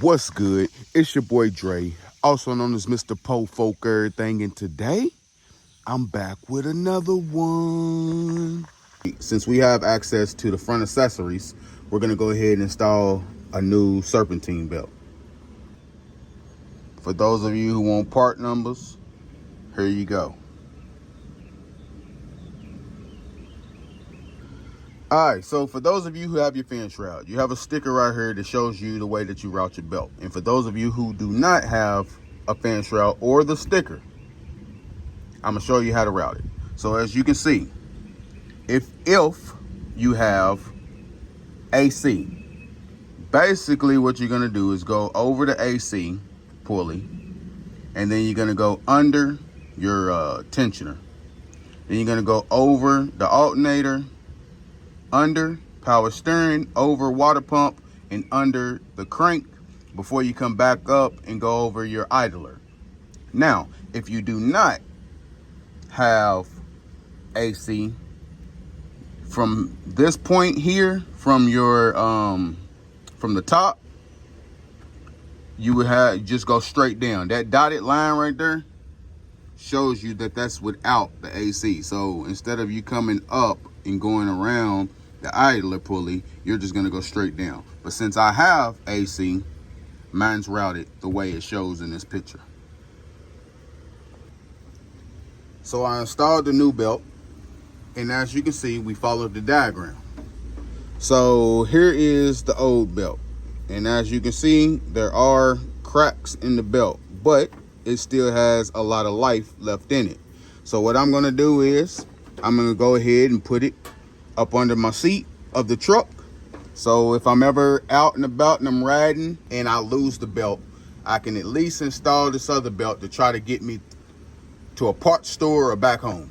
What's good? It's your boy Dre, also known as Mr. Po Folk Everything, and today I'm back with another one. Since we have access to the front accessories, we're gonna go ahead and install a new serpentine belt. For those of you who want part numbers, here you go. All right, so for those of you who have your fin shroud, you have a sticker right here that shows you the way that you route your belt. And for those of you who do not have a fin shroud or the sticker, I'm gonna show you how to route it. So as you can see, if you have AC, basically what you're gonna do is go over the AC pulley, and then you're gonna go under your tensioner. Then you're gonna go over the alternator, under power steering, over water pump, and under the crank before you come back up and go over your idler. Now, if you do not have AC, from this point here, from your from the top, you would have just go straight down. That dotted line right there shows you that that's without the AC. So instead of you coming up and going around the idler pulley, you're just gonna go straight down. But since I have AC, mine's routed the way it shows in this picture. So I installed the new belt, and as you can see, we followed the diagram. So here is the old belt, and as you can see, there are cracks in the belt, but it still has a lot of life left in it. So what I'm gonna do is I'm gonna go ahead and put it up under my seat of the truck. So if I'm ever out and about and I'm riding and I lose the belt, I can at least install this other belt to try to get me to a parts store or back home.